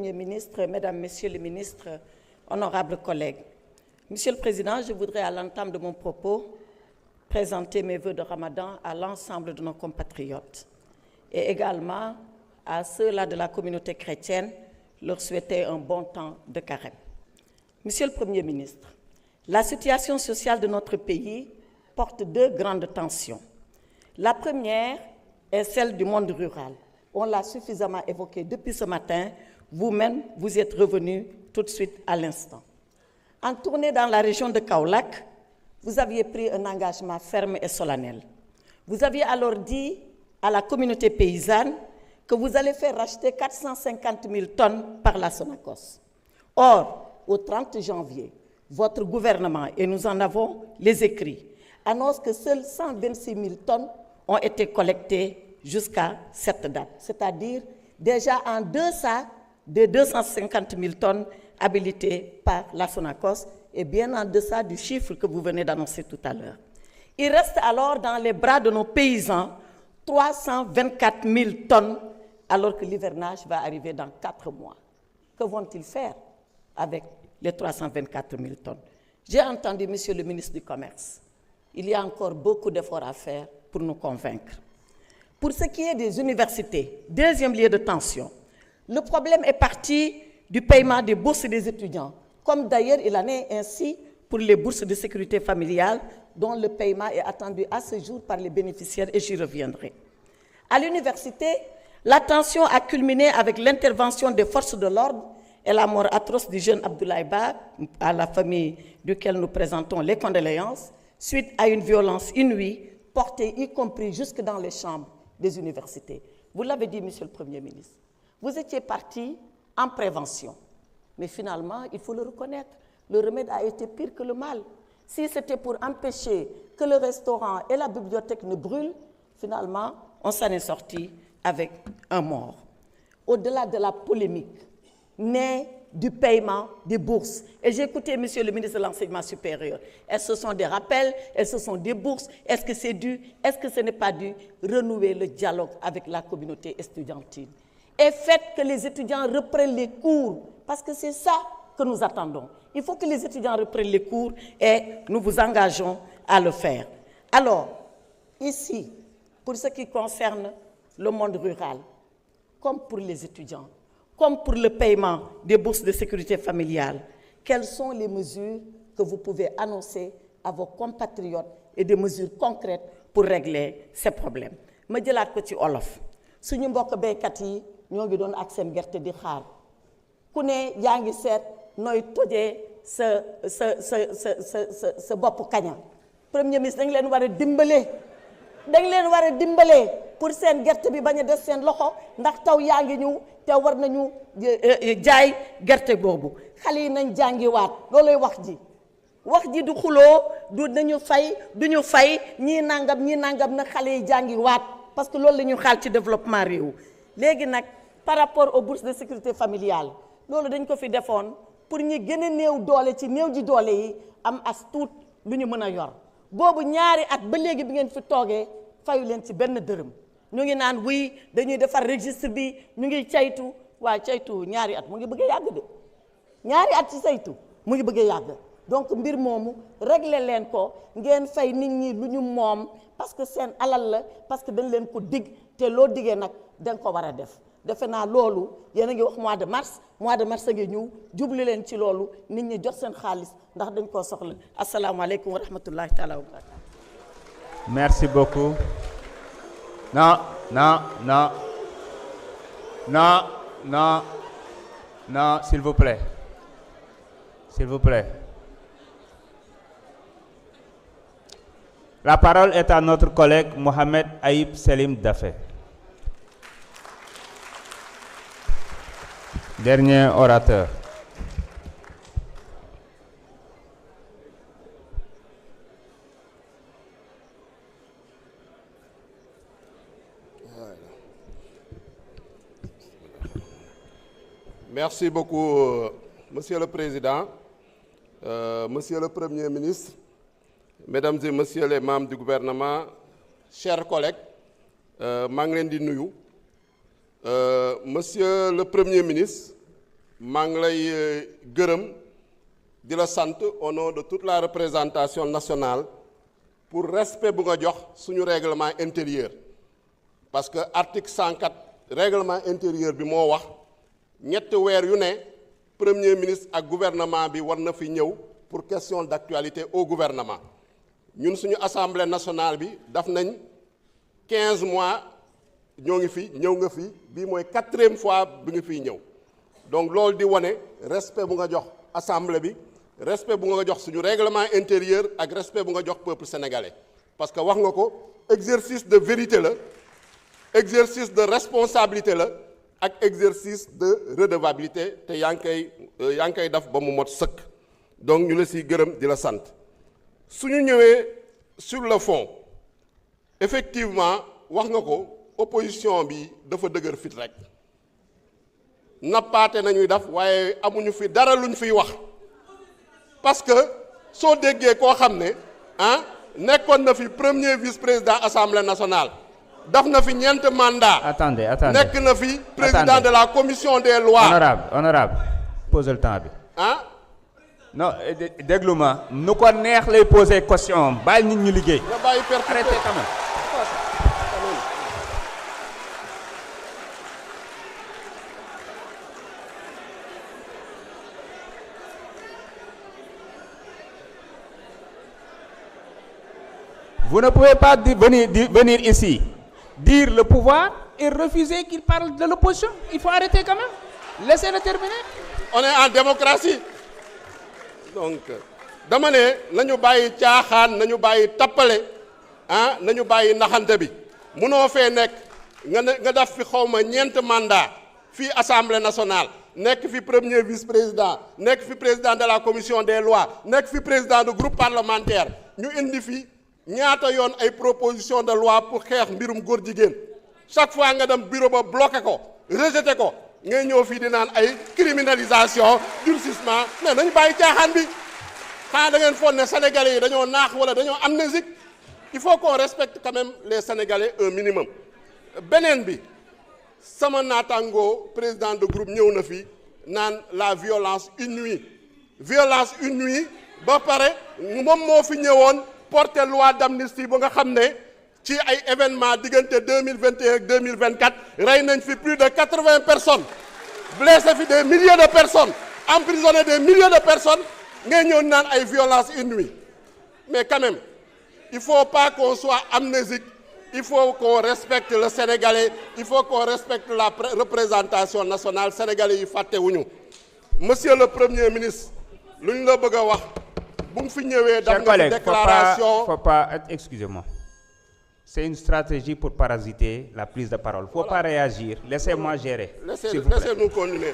Premier ministre, Mesdames, Messieurs les ministres, honorables collègues, Monsieur le Président, je voudrais à l'entame de mon propos présenter mes vœux de Ramadan à l'ensemble de nos compatriotes et également à ceux-là de la communauté chrétienne, leur souhaiter un bon temps de carême. Monsieur le Premier ministre, la situation sociale de notre pays porte deux grandes tensions. La première est celle du monde rural. On l'a suffisamment évoqué depuis ce matin. Vous-même, vous êtes revenu tout de suite à l'instant. En tournée dans la région de Kaolack, vous aviez pris un engagement ferme et solennel. Vous aviez alors dit à la communauté paysanne que vous allez faire racheter 450 000 tonnes par la Sonacos. Or, au 30 janvier, votre gouvernement, et nous en avons les écrits, annonce que seules 126 000 tonnes ont été collectées jusqu'à cette date, c'est-à-dire déjà en deçà des 250 000 tonnes habilitées par la Sonacos et bien en deçà du chiffre que vous venez d'annoncer tout à l'heure. Il reste alors dans les bras de nos paysans 324 000 tonnes alors que l'hivernage va arriver dans 4 mois. Que vont-ils faire avec les 324 000 tonnes? J'ai entendu, Monsieur le ministre du Commerce, il y a encore beaucoup d'efforts à faire pour nous convaincre. Pour ce qui est des universités, deuxième lieu de tension, le problème est parti du paiement des bourses des étudiants, comme d'ailleurs il en est ainsi pour les bourses de sécurité familiale, dont le paiement est attendu à ce jour par les bénéficiaires, et j'y reviendrai. À l'université, la tension a culminé avec l'intervention des forces de l'ordre et la mort atroce du jeune Abdoulaye Ba, à la famille duquel nous présentons les condoléances, suite à une violence inouïe, portée y compris jusque dans les chambres des universités. Vous l'avez dit, Monsieur le Premier ministre, vous étiez parti en prévention. Mais finalement, il faut le reconnaître, le remède a été pire que le mal. Si c'était pour empêcher que le restaurant et la bibliothèque ne brûlent, finalement, on s'en est sorti avec un mort. Au-delà de la polémique, née du paiement des bourses. Et j'ai écouté Monsieur le ministre de l'Enseignement supérieur. Est-ce que ce sont des rappels? Est-ce que ce sont des bourses? Est-ce que c'est dû? Est-ce que ce n'est pas dû? Renouer le dialogue avec la communauté estudiantine. Et faites que les étudiants reprennent les cours, parce que c'est ça que nous attendons. Il faut que les étudiants reprennent les cours et nous vous engageons à le faire. Alors, ici, pour ce qui concerne le monde rural, comme pour les étudiants, comme pour le paiement des bourses de sécurité familiale, quelles sont les mesures que vous pouvez annoncer à vos compatriotes et des mesures concrètes pour régler ces problèmes? Ma jëlaat ko ci olof suñu mbokk béykat yi ñoo ngi doon ak seen gerte di xaar ku ne yaa ngi seet nooy tojee sa bopp kaña. Premier ministre dañ leen war a dimbale pour seen gerte bi bañ a des seen loxo ndax taw yaa ngi ñëw te war nañu jaay gerte boobu. Xale yi nañ jàngiwaat looloy wax ji du xuloo du nañu fay duñu fay ñii nangam na xale yi jàngiwaat parce que loolu la ñu xaal ci développement réew. Léegi nag par rapport aux bourses de sécurité familiale loolu dañ ko fi defoon pour ñi gën a néew doole ci néew ji doole yi am as tuut lu ñu mën a yor. Boobu ñaari at ba léegi bi ngeen fi toogee fayu leen ci benn dërëm ñu ngi naan oui dañuy defar registre bi ñu ngi caytu waa caytu ñaari at mu ngi bëgg a yàgg de ñaari at ci saytu mu ngi bëgg a yàgg. Donc mbir moomu régler leen ko ngeen fay nit ñi lu ñu moom parce que seen alal la parce que dañ leen ko dig te loo diggee nag dañ ko war a def. Defe naa loolu yéen a ngi wax mois de mars a ngi ñëw jublu leen ci loolu nit ñi jot seen xaalis ndax dañ koo soxla. Asalaamaaleykum wa rahmatullahi taala wa barakatuh. Merci beaucoup. Non, s'il vous plaît. S'il vous plaît. La parole est à notre collègue Mohamed Aïb Selim Dafé. Dernier orateur. Merci beaucoup, Monsieur le Président, Monsieur le Premier ministre, Mesdames et Messieurs les membres du gouvernement, chers collègues, maa ngi leen di nuyu. Monsieur le Premier ministre, maa ngi lay gërëm di la sant au nom de toute la représentation nationale pour respect bu nga jox suñu règlement intérieur parce que article 104 règlement intérieur bi moo wax ñetti weer yu ne premier ministre ak gouvernement bi war na fi ñëw pour question d'actualité au gouvernement ñun suñu assemblée nationale bi daf nañ 15 mois ñoo ngi fi ñëw nga fi bii mooy 4e fois bi nga fiy ñëw donc loolu di wane respect bu nga jox assemblée bi respect bu nga jox suñu règlement intérieur ak respect bu nga jox peuple sénégalais parce que wax nga ko exercice de vérité la exercice de responsabilité la ak exercice de redevabilité te yaa ngi koy def ba mu mot sëkk donc ñu la siy gërëm di la sant suñu ñëwee sur le fond effectivement wax nga ko opposition bi dafa dëgër fit rek nappaate nañuy def waaye amuñu fi dara luñ fiy wax parce que soo déggee koo xam ne nekkoon na fi premier vice-président assemblée nationale daf na fi ñeent mandat. Attendez. nekk na fi président de la commission des lois. honorable pose le temps bi. non déglu ma nu ko neex lay poser question bàyyi nit ñu liggéey. nga bàyyi arrêtez quand même. Vous ne pouvez pas venir ici, dire le pouvoir et refuser qu'il parle de l'opposition. Il faut arrêter quand même. Laissez-le terminer. On est en démocratie. Donc, dama ne nañu bàyyi caaxaan nañu bàyyi tappale nañu bàyyi naxante bi munoo fee nekk nga def fi xawma ñeent mandat fii assemblée nationale nekk fi premier vice-président nekk fi président de la commission des lois nekk fi président de groupe parlementaire ñu indi fi ñaata yoon ay proposition de loi pour xeex mbirum góor jigéen chaque fois nga dem bureau ba bloqué ko rejeté ko ngay ñëw fii di naan ay criminalisation durcissement mais nañu bàyyi caaxaan bi xanaa da ngeen foog ne sénégalais yi dañoo naax wala dañoo amnésique il faut qu'on respecte quand même les sénégalais un minimum. beneen bi sama naataango président de groupe ñëw na fi naan la violence inouïe ba pare moom moo fi ñëwoon porter loi d'amnistie ba nga xam ne ci ay événements diggante 2021 ak 2024 rey nañ fi plus de 80 personnes blessé fi des milliers de personnes emprisonné des milliers de personnes ngay ñëw naan ay violence inouïe mais quand même il faut pas qu'on soit amnésique il faut qu'on respecte le Sénégalais il faut qu'on respecte la représentation nationale sénégalais yi fàttewuñu monsieur le premier ministre lu ñu la bëgg a wax bu mu fi ñëwee daf na déclaration faut pas excusez-moi c'est une stratégie pour parasiter la prise de parole faut pas réagir laissez-moi gérer laissez-nous continuer